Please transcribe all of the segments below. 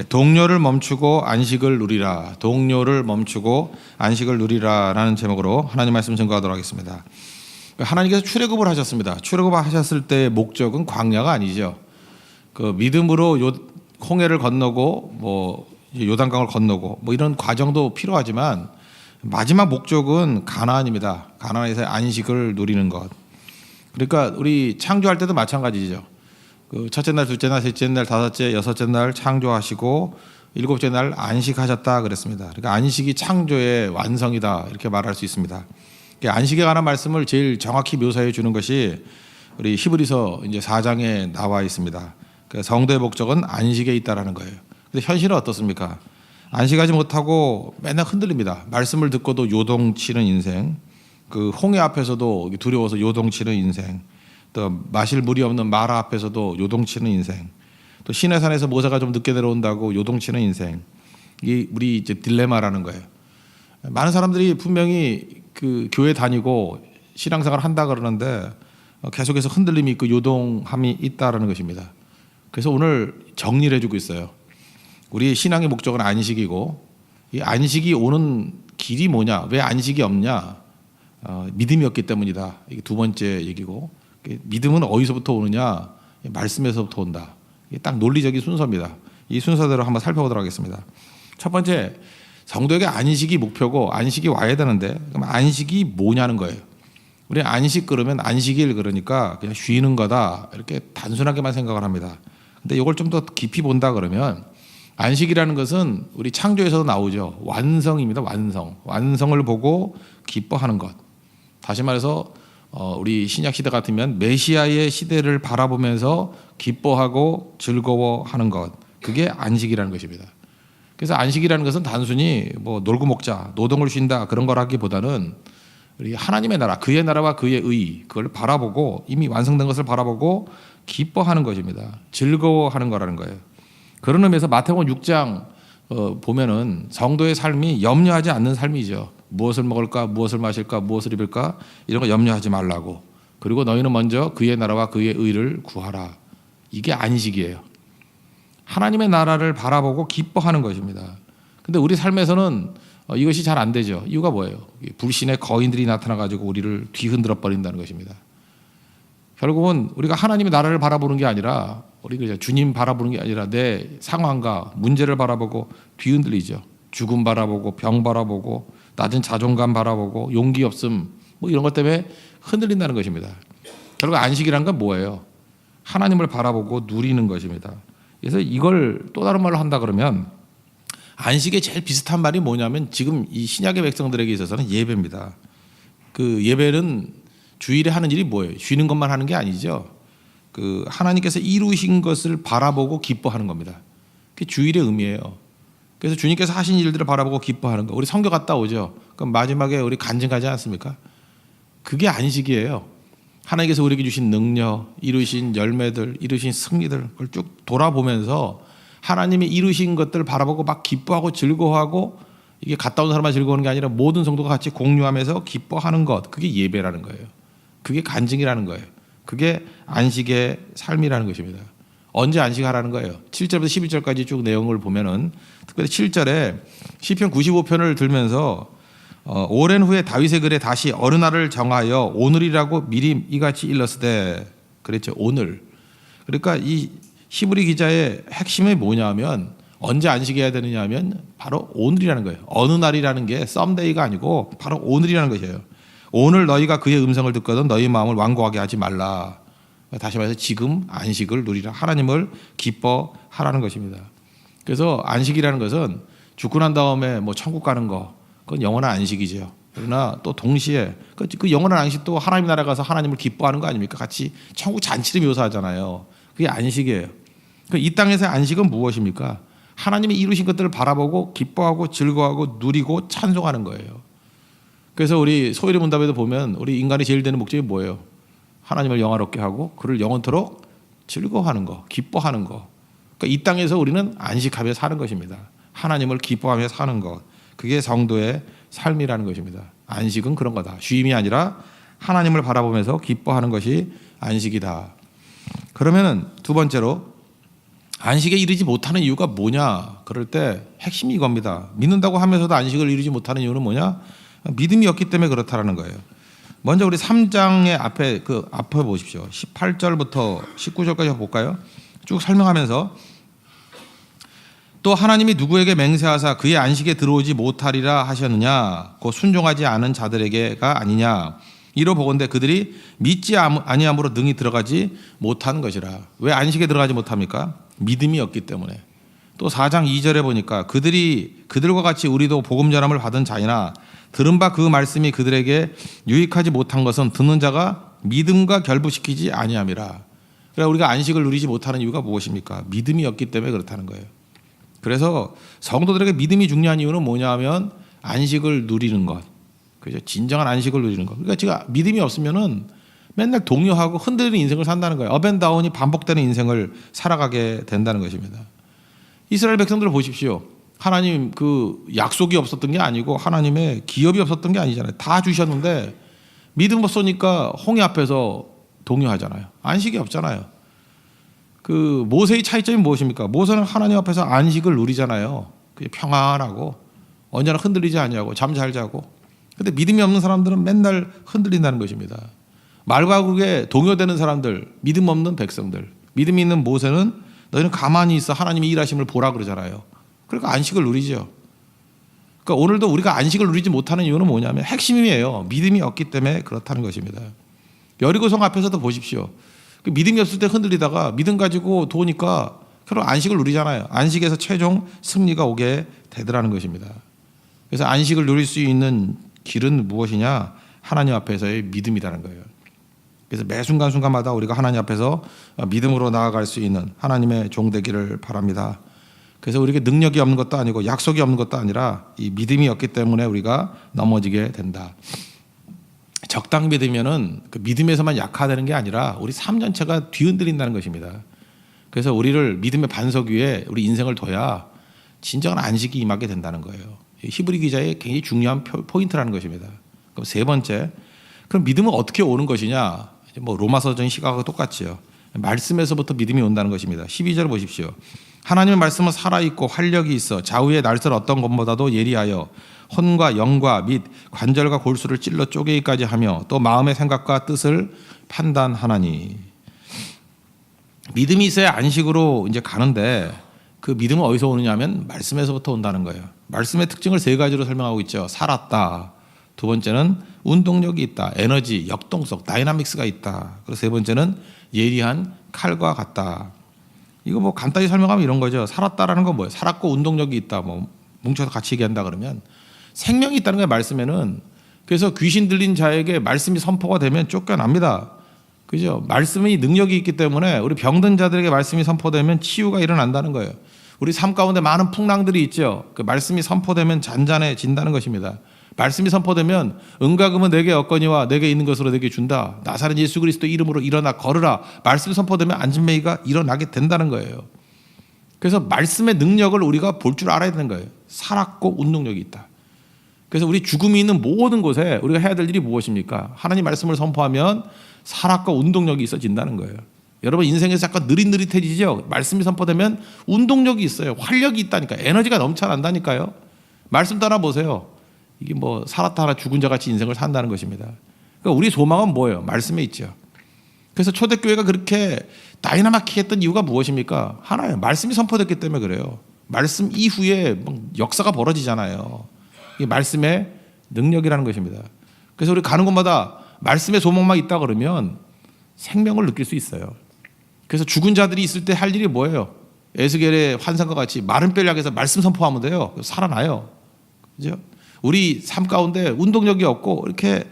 동료를 멈추고 안식을 누리라. 동료를 멈추고 안식을 누리라라는 제목으로 하나님 말씀 증거하도록 하겠습니다. 하나님께서 출애굽을 하셨습니다. 출애굽을 하셨을 때의 목적은 광야가 아니죠. 그 믿음으로 홍해를 건너고 요단강을 건너고 이런 과정도 필요하지만 마지막 목적은 가나안입니다. 가나안에서 안식을 누리는 것. 그러니까 우리 창조할 때도 마찬가지죠. 그 첫째 날, 둘째 날, 셋째 날, 다섯째, 여섯째 날 창조하시고 일곱째 날 안식하셨다 그랬습니다. 그러니까 안식이 창조의 완성이다 이렇게 말할 수 있습니다. 안식에 관한 말씀을 제일 정확히 묘사해 주는 것이 우리 히브리서 이제 4장에 나와 있습니다. 성도의 목적은 안식에 있다라는 거예요. 근데 현실은 어떻습니까? 안식하지 못하고 맨날 흔들립니다. 말씀을 듣고도 요동치는 인생, 그 홍해 앞에서도 두려워서 요동치는 인생, 또 마실 물이 없는 마라 앞에서도 요동치는 인생, 또 시내산에서 모세가 좀 늦게 내려온다고 요동치는 인생. 이게 우리 이제 딜레마라는 거예요. 많은 사람들이 분명히 그 교회 다니고 신앙생활 한다 그러는데 계속해서 흔들림이 있고 요동함이 있다라는 것입니다. 그래서 오늘 정리를 해주고 있어요. 우리 신앙의 목적은 안식이고, 이 안식이 오는 길이 뭐냐? 왜 안식이 없냐? 믿음이 없기 때문이다. 이게 두 번째 얘기고, 믿음은 어디서부터 오느냐? 말씀에서부터 온다. 이게 딱 논리적인 순서입니다. 이 순서대로 한번 살펴보도록 하겠습니다. 첫 번째, 성도에게 안식이 목표고 안식이 와야 되는데, 그럼 안식이 뭐냐는 거예요. 우리 안식 그러면 안식일 그러니까 그냥 쉬는 거다 이렇게 단순하게만 생각을 합니다. 근데 이걸 좀 더 깊이 본다 그러면 안식이라는 것은 우리 창조에서도 나오죠. 완성입니다. 완성을 보고 기뻐하는 것. 다시 말해서 우리 신약 시대 같으면 메시아의 시대를 바라보면서 기뻐하고 즐거워하는 것. 그게 안식이라는 것입니다. 그래서 안식이라는 것은 단순히 놀고 먹자, 노동을 쉰다 그런 거라기보다는 우리 하나님의 나라, 그의 나라와 그의 의, 그걸 바라보고 이미 완성된 것을 바라보고 기뻐하는 것입니다. 즐거워하는 거라는 거예요. 그런 의미에서 마태복음 6장 보면은 성도의 삶이 염려하지 않는 삶이죠. 무엇을 먹을까, 무엇을 마실까, 무엇을 입을까 이런 거 염려하지 말라고. 그리고 너희는 먼저 그의 나라와 그의 의를 구하라. 이게 안식이에요. 하나님의 나라를 바라보고 기뻐하는 것입니다. 근데 우리 삶에서는 이것이 잘 안 되죠. 이유가 뭐예요? 불신의 거인들이 나타나가지고 우리를 뒤흔들어 버린다는 것입니다. 결국은 우리가 하나님의 나라를 바라보는 게 아니라 우리가 주님 바라보는 게 아니라 내 상황과 문제를 바라보고 뒤흔들리죠. 죽음 바라보고 병 바라보고 낮은 자존감 바라보고 용기 없음 이런 것 때문에 흔들린다는 것입니다. 결국 안식이란 건 뭐예요? 하나님을 바라보고 누리는 것입니다. 그래서 이걸 또 다른 말로 한다 그러면 안식에 제일 비슷한 말이 뭐냐면 지금 이 신약의 백성들에게 있어서는 예배입니다. 그 예배는 주일에 하는 일이 뭐예요? 쉬는 것만 하는 게 아니죠. 그 하나님께서 이루신 것을 바라보고 기뻐하는 겁니다. 그게 주일의 의미예요. 그래서 주님께서 하신 일들을 바라보고 기뻐하는 거. 우리 성교 갔다 오죠. 그럼 마지막에 우리 간증하지 않습니까? 그게 안식이에요. 하나님께서 우리에게 주신 능력, 이루신 열매들, 이루신 승리들 그걸 쭉 돌아보면서 하나님이 이루신 것들을 바라보고 막 기뻐하고 즐거워하고 이게 갔다 온 사람만 즐거워하는 게 아니라 모든 성도가 같이 공유하면서 기뻐하는 것. 그게 예배라는 거예요. 그게 간증이라는 거예요. 그게 안식의 삶이라는 것입니다. 언제 안식하라는 거예요? 7절부터 11절까지 쭉 내용을 보면은 특별히 7절에 시편 95편을 들면서 오랜 후에 다윗의 글에 다시 어느 날을 정하여 오늘이라고 미리 이같이 일렀으되 그랬죠. 오늘. 그러니까 이 히브리 기자의 핵심이 뭐냐면 언제 안식해야 되느냐 하면 바로 오늘이라는 거예요. 어느 날이라는 게 썸데이가 아니고 바로 오늘이라는 것이에요. 오늘 너희가 그의 음성을 듣거든 너희 마음을 완고하게 하지 말라. 다시 말해서 지금 안식을 누리라. 하나님을 기뻐하라는 것입니다. 그래서 안식이라는 것은 죽고 난 다음에 천국 가는 거 그건 영원한 안식이죠. 그러나 또 동시에 그 영원한 안식도 하나님 나라 가서 하나님을 기뻐하는 거 아닙니까? 같이 천국 잔치를 묘사하잖아요. 그게 안식이에요. 이 땅에서의 안식은 무엇입니까? 하나님이 이루신 것들을 바라보고 기뻐하고 즐거워하고 누리고 찬송하는 거예요. 그래서 우리 소위의 문답에도 보면 우리 인간이 제일 되는 목적이 뭐예요? 하나님을 영화롭게 하고 그를 영원토록 즐거워하는 거, 기뻐하는 거. 그러니까 이 땅에서 우리는 안식하며 사는 것입니다. 하나님을 기뻐하며 사는 것. 그게 성도의 삶이라는 것입니다. 안식은 그런 거다. 쉼이 아니라 하나님을 바라보면서 기뻐하는 것이 안식이다. 그러면은 두 번째로 안식에 이르지 못하는 이유가 뭐냐? 그럴 때 핵심이 이겁니다. 믿는다고 하면서도 안식을 이루지 못하는 이유는 뭐냐? 믿음이 없기 때문에 그렇다라는 거예요. 먼저 우리 3장의 앞에 보십시오. 18절부터 19절까지 볼까요? 쭉 설명하면서 또 하나님이 누구에게 맹세하사 그의 안식에 들어오지 못하리라 하셨느냐? 곧 순종하지 않은 자들에게가 아니냐? 이로 보건대 그들이 믿지 아니함으로 능히 들어가지 못한 것이라. 왜 안식에 들어가지 못합니까? 믿음이 없기 때문에. 또 4장 2절에 보니까 그들과 같이 우리도 복음 전함을 받은 자이나 들은 바 그 말씀이 그들에게 유익하지 못한 것은 듣는 자가 믿음과 결부시키지 아니함이라. 그러니까 우리가 안식을 누리지 못하는 이유가 무엇입니까? 믿음이 없기 때문에 그렇다는 거예요. 그래서 성도들에게 믿음이 중요한 이유는 뭐냐면 안식을 누리는 것. 그죠? 진정한 안식을 누리는 것. 그러니까 제가 믿음이 없으면은 맨날 동요하고 흔들리는 인생을 산다는 거예요. 업앤다운이 반복되는 인생을 살아가게 된다는 것입니다. 이스라엘 백성들을 보십시오. 하나님 그 약속이 없었던 게 아니고 하나님의 기업이 없었던 게 아니잖아요. 다 주셨는데 믿음 없으니까 홍해 앞에서 동요하잖아요. 안식이 없잖아요. 그 모세의 차이점이 무엇입니까? 모세는 하나님 앞에서 안식을 누리잖아요. 그게 평안하고 언제나 흔들리지 아니하고 잠 잘 자고. 근데 믿음이 없는 사람들은 맨날 흔들린다는 것입니다. 말과 국에 동요되는 사람들, 믿음 없는 백성들, 믿음이 있는 모세는 너희는 가만히 있어 하나님이 일하심을 보라 그러잖아요. 그러니까 안식을 누리죠. 그러니까 오늘도 우리가 안식을 누리지 못하는 이유는 뭐냐면 핵심이에요. 믿음이 없기 때문에 그렇다는 것입니다. 여리고성 앞에서도 보십시오. 믿음이 없을 때 흔들리다가 믿음 가지고 도니까 결국 안식을 누리잖아요. 안식에서 최종 승리가 오게 되더라는 것입니다. 그래서 안식을 누릴 수 있는 길은 무엇이냐? 하나님 앞에서의 믿음이라는 거예요. 그래서 매 순간순간마다 우리가 하나님 앞에서 믿음으로 나아갈 수 있는 하나님의 종 되기를 바랍니다. 그래서 우리에게 능력이 없는 것도 아니고 약속이 없는 것도 아니라 이 믿음이 없기 때문에 우리가 넘어지게 된다. 적당 믿으면은 그 믿음에서만 약화되는 게 아니라 우리 삶 전체가 뒤흔들린다는 것입니다. 그래서 우리를 믿음의 반석 위에 우리 인생을 둬야 진정한 안식이 임하게 된다는 거예요. 히브리 기자의 굉장히 중요한 포인트라는 것입니다. 그럼 세 번째, 그럼 믿음은 어떻게 오는 것이냐? 뭐 로마서적인 시각과 똑같지요. 말씀에서부터 믿음이 온다는 것입니다. 12절 보십시오. 하나님의 말씀은 살아있고 활력이 있어 좌우의 날선 어떤 것보다도 예리하여 혼과 영과 및 관절과 골수를 찔러 쪼개기까지 하며 또 마음의 생각과 뜻을 판단하나니. 믿음이 있어야 안식으로 이제 가는데 그 믿음은 어디서 오느냐면 말씀에서부터 온다는 거예요. 말씀의 특징을 세 가지로 설명하고 있죠. 살았다. 두 번째는 운동력이 있다. 에너지, 역동성, 다이나믹스가 있다. 그리고 세 번째는 예리한 칼과 같다. 이거 뭐 간단히 설명하면 이런 거죠. 살았다라는 건 뭐예요? 살았고 운동력이 있다. 뭐 뭉쳐서 같이 얘기한다 그러면 생명이 있다는 거예요. 말씀에는. 그래서 귀신 들린 자에게 말씀이 선포가 되면 쫓겨납니다. 그죠? 말씀이 능력이 있기 때문에 우리 병든 자들에게 말씀이 선포되면 치유가 일어난다는 거예요. 우리 삶 가운데 많은 풍랑들이 있죠. 그 말씀이 선포되면 잔잔해진다는 것입니다. 말씀이 선포되면 은과 금은 내게 얻거니와 내게 있는 것으로 내게 준다. 나사렛 예수 그리스도 이름으로 일어나 걸으라. 말씀이 선포되면 안진매기가 일어나게 된다는 거예요. 그래서 말씀의 능력을 우리가 볼 줄 알아야 되는 거예요. 살았고 운동력이 있다. 그래서 우리 죽음이 있는 모든 곳에 우리가 해야 될 일이 무엇입니까? 하나님 말씀을 선포하면 살았고 운동력이 있어진다는 거예요. 여러분 인생에서 약간 느릿느릿해지죠? 말씀이 선포되면 운동력이 있어요. 활력이 있다니까. 에너지가 넘쳐난다니까요. 말씀 따라 보세요. 이게 뭐 살았다 하나 죽은 자 같이 인생을 산다는 것입니다. 그러니까 우리 소망은 뭐예요? 말씀에 있죠. 그래서 초대교회가 그렇게 다이나마키했던 이유가 무엇입니까? 하나예요. 말씀이 선포됐기 때문에 그래요. 말씀 이후에 역사가 벌어지잖아요. 이게 말씀의 능력이라는 것입니다. 그래서 우리 가는 곳마다 말씀의 소망만 있다 그러면 생명을 느낄 수 있어요. 그래서 죽은 자들이 있을 때 할 일이 뭐예요? 에스겔의 환상과 같이 마른 뼈를 향해서 말씀 선포하면 돼요. 살아나요. 그죠? 우리 삶 가운데 운동력이 없고 이렇게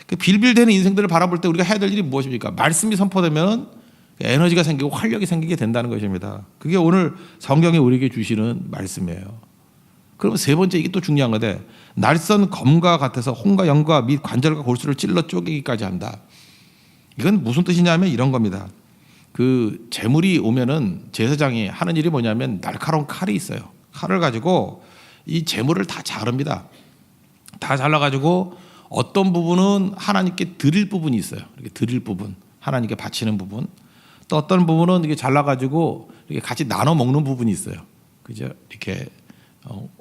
빌빌대는 인생들을 바라볼 때 우리가 해야 될 일이 무엇입니까? 말씀이 선포되면 에너지가 생기고 활력이 생기게 된다는 것입니다. 그게 오늘 성경이 우리에게 주시는 말씀이에요. 그러면 세 번째 이게 또 중요한 건데 날선 검과 같아서 혼과 영과 및 관절과 골수를 찔러 쪼개기까지 한다. 이건 무슨 뜻이냐면 이런 겁니다. 그 재물이 오면은 제사장이 하는 일이 뭐냐면 날카로운 칼이 있어요. 칼을 가지고 이 재물을 다 자릅니다. 다 잘라가지고 어떤 부분은 하나님께 드릴 부분이 있어요. 이렇게 드릴 부분, 하나님께 바치는 부분. 또 어떤 부분은 이게 잘라가지고 이렇게 같이 나눠 먹는 부분이 있어요. 그죠? 이렇게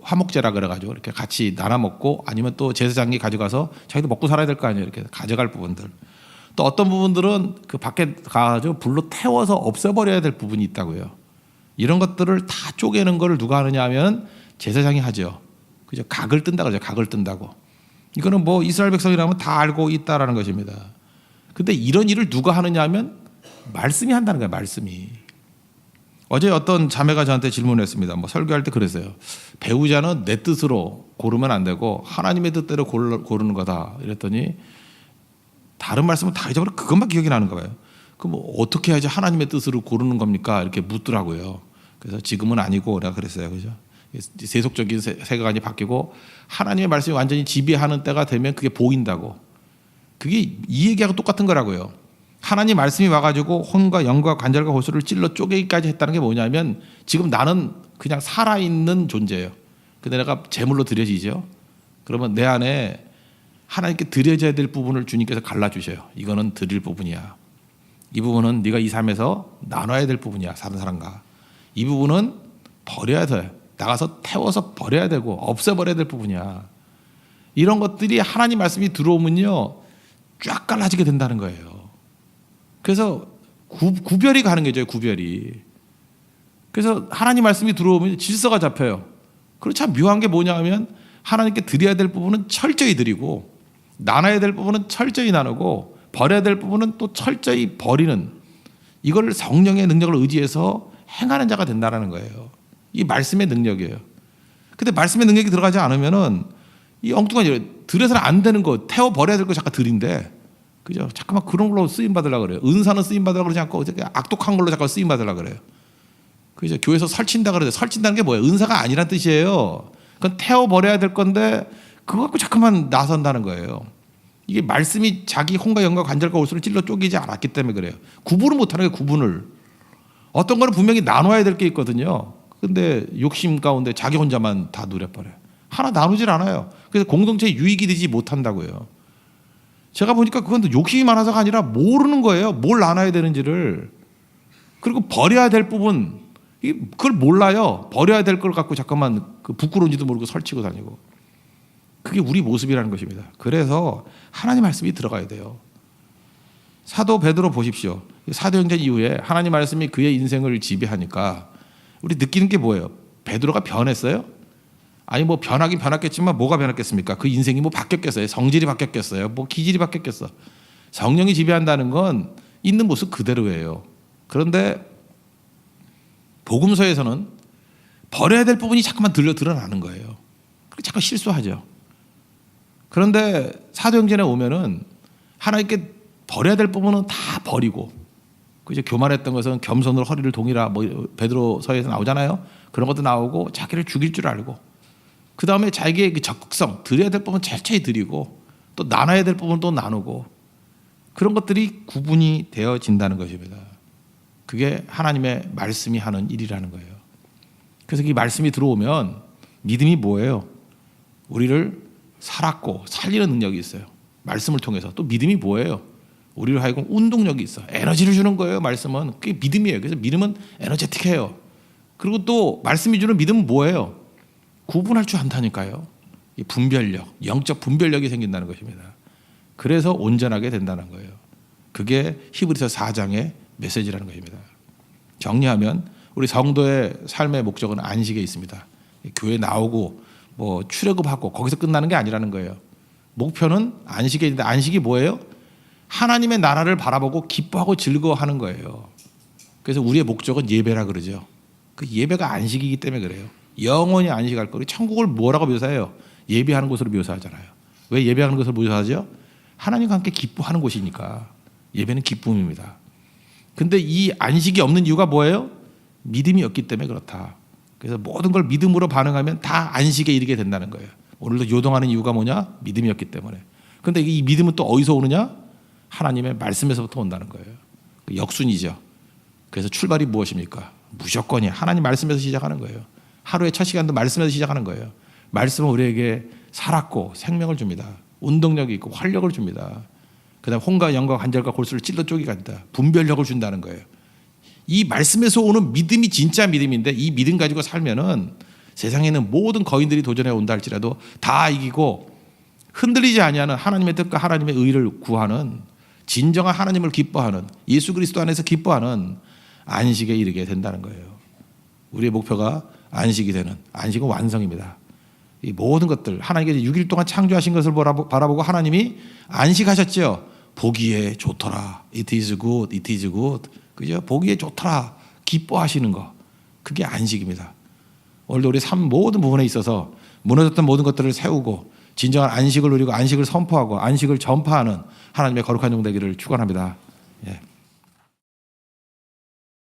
화목제라 그래가지고 이렇게 같이 나눠 먹고 아니면 또 제사장이 가져가서 자기도 먹고 살아야 될 거 아니에요. 이렇게 가져갈 부분들. 또 어떤 부분들은 그 밖에 가가지고 불로 태워서 없애버려야 될 부분이 있다고요. 이런 것들을 다 쪼개는 걸 누가 하느냐 하면 제사장이 하죠. 그죠? 각을 뜬다 그러죠. 각을 뜬다고. 이거는 뭐 이스라엘 백성이라면 다 알고 있다라는 것입니다. 근데 이런 일을 누가 하느냐 하면 말씀이 한다는 거예요. 말씀이. 어제 어떤 자매가 저한테 질문했습니다. 뭐 설교할 때 그랬어요. 배우자는 내 뜻으로 고르면 안 되고 하나님의 뜻대로 고르는 거다. 이랬더니 다른 말씀은 다 잊어버려 그것만 기억이 나는 거예요. 그럼 뭐 어떻게 해야지 하나님의 뜻으로 고르는 겁니까? 이렇게 묻더라고요. 그래서 지금은 아니고 내가 그랬어요. 그죠? 세속적인 세계관이 바뀌고 하나님의 말씀이 완전히 지배하는 때가 되면 그게 보인다고. 그게 이 얘기하고 똑같은 거라고요. 하나님 말씀이 와가지고 혼과 영과 관절과 골수를 찔러 쪼개기까지 했다는 게 뭐냐면 지금 나는 그냥 살아있는 존재예요. 근데 내가 제물로 드려지죠. 그러면 내 안에 하나님께 드려져야 될 부분을 주님께서 갈라주셔요. 이거는 드릴 부분이야. 이 부분은 네가 이 삶에서 나눠야 될 부분이야. 사는 사람과. 이 부분은 버려야 돼. 나가서 태워서 버려야 되고 없애버려야 될 부분이야. 이런 것들이 하나님 말씀이 들어오면요 쫙 갈라지게 된다는 거예요. 그래서 구별이 가는 거죠. 구별이. 그래서 하나님 말씀이 들어오면 질서가 잡혀요. 그리고 참 묘한 게 뭐냐 하면 하나님께 드려야 될 부분은 철저히 드리고 나눠야 될 부분은 철저히 나누고 버려야 될 부분은 또 철저히 버리는 이걸 성령의 능력을 의지해서 행하는 자가 된다는 거예요. 이 말씀의 능력이에요. 근데 말씀의 능력이 들어가지 않으면은 이 엉뚱한 일, 들여서는 안 되는 거, 태워 버려야 될 거 잠깐 들인데, 그죠? 잠깐만 그런 걸로 쓰임 받으려고 그래요. 은사는 쓰임 받으려고 그러지 않고 악독한 걸로 잠깐 쓰임 받으려고 그래요. 그죠? 교회에서 설친다 그래요. 설친다는 게 뭐예요? 은사가 아니란 뜻이에요. 그건 태워 버려야 될 건데 그거 갖고 잠깐만 나선다는 거예요. 이게 말씀이 자기 혼과 영과 관절과 골수를 찔러 쪼개지 않았기 때문에 그래요. 구분을 못하는 거예요. 구분을. 어떤 거는 분명히 나눠야 될 게 있거든요. 근데 욕심 가운데 자기 혼자만 다 누려버려요. 하나 나누질 않아요. 그래서 공동체 유익이 되지 못한다고요. 제가 보니까 그건 욕심이 많아서가 아니라 모르는 거예요. 뭘 나눠야 되는지를. 그리고 버려야 될 부분, 그걸 몰라요. 버려야 될 걸 갖고 잠깐만 그 부끄러운지도 모르고 설치고 다니고. 그게 우리 모습이라는 것입니다. 그래서 하나님 말씀이 들어가야 돼요. 사도 베드로 보십시오. 사도행전 이후에 하나님 말씀이 그의 인생을 지배하니까 우리 느끼는 게 뭐예요? 베드로가 변했어요? 아니 뭐 변하긴 변했겠지만 뭐가 변했겠습니까? 그 인생이 뭐 바뀌었겠어요? 성질이 바뀌었겠어요? 뭐 기질이 바뀌었겠어? 성령이 지배한다는 건 있는 모습 그대로예요. 그런데 복음서에서는 버려야 될 부분이 자꾸만 드러나는 거예요. 자꾸 실수하죠. 그런데 사도행전에 오면은 하나님께 버려야 될 부분은 다 버리고, 그죠? 교만했던 것은 겸손으로 허리를 동이라 뭐 베드로서에서 나오잖아요. 그런 것도 나오고 자기를 죽일 줄 알고, 그 다음에 자기의 그 적극성, 드려야 될 부분 철저히 드리고 또 나눠야 될 부분 또 나누고, 그런 것들이 구분이 되어진다는 것입니다. 그게 하나님의 말씀이 하는 일이라는 거예요. 그래서 이 말씀이 들어오면 믿음이 뭐예요? 우리를 살았고 살리는 능력이 있어요. 말씀을 통해서. 또 믿음이 뭐예요? 우리를 하여금 운동력이 있어. 에너지를 주는 거예요. 말씀은. 그게 믿음이에요. 그래서 믿음은 에너제틱해요. 그리고 또 말씀이 주는 믿음은 뭐예요? 구분할 줄 안다니까요. 이 분별력, 영적 분별력이 생긴다는 것입니다. 그래서 온전하게 된다는 거예요. 그게 히브리서 4장의 메시지라는 것입니다. 정리하면 우리 성도의 삶의 목적은 안식에 있습니다. 교회 나오고 뭐 출애굽하고 거기서 끝나는 게 아니라는 거예요. 목표는 안식에 있는데, 안식이 뭐예요? 하나님의 나라를 바라보고 기뻐하고 즐거워하는 거예요. 그래서 우리의 목적은 예배라 그러죠. 그 예배가 안식이기 때문에 그래요. 영원히 안식할 거리. 천국을 뭐라고 묘사해요? 예배하는 곳으로 묘사하잖아요. 왜 예배하는 것을 묘사하죠? 하나님과 함께 기뻐하는 곳이니까. 예배는 기쁨입니다. 근데 이 안식이 없는 이유가 뭐예요? 믿음이 없기 때문에 그렇다. 그래서 모든 걸 믿음으로 반응하면 다 안식에 이르게 된다는 거예요. 오늘도 요동하는 이유가 뭐냐? 믿음이 없기 때문에. 근데 이 믿음은 또 어디서 오느냐? 하나님의 말씀에서부터 온다는 거예요. 역순이죠. 그래서 출발이 무엇입니까? 무조건이 하나님 말씀에서 시작하는 거예요. 하루의 첫 시간도 말씀에서 시작하는 거예요. 말씀은 우리에게 살았고 생명을 줍니다. 운동력이 있고 활력을 줍니다. 그 다음 혼과 영과 관절과 골수를 찔러 쪼개게 한다. 분별력을 준다는 거예요. 이 말씀에서 오는 믿음이 진짜 믿음인데 이 믿음 가지고 살면은 세상에 있는 모든 거인들이 도전해 온다 할지라도 다 이기고 흔들리지 아니하는 하나님의 뜻과 하나님의 의를 구하는 진정한 하나님을 기뻐하는 예수 그리스도 안에서 기뻐하는 안식에 이르게 된다는 거예요. 우리의 목표가 안식이 되는, 안식은 완성입니다. 이 모든 것들 하나님께서 6일 동안 창조하신 것을 바라보고 하나님이 안식하셨죠. 보기에 좋더라. It is good, it is good. 그죠? 보기에 좋더라. 기뻐하시는 거. 그게 안식입니다. 오늘도 우리 삶 모든 부분에 있어서 무너졌던 모든 것들을 세우고 진정한 안식을 누리고 안식을 선포하고 안식을 전파하는 하나님의 거룩한 종 되기를 축원합니다. 예.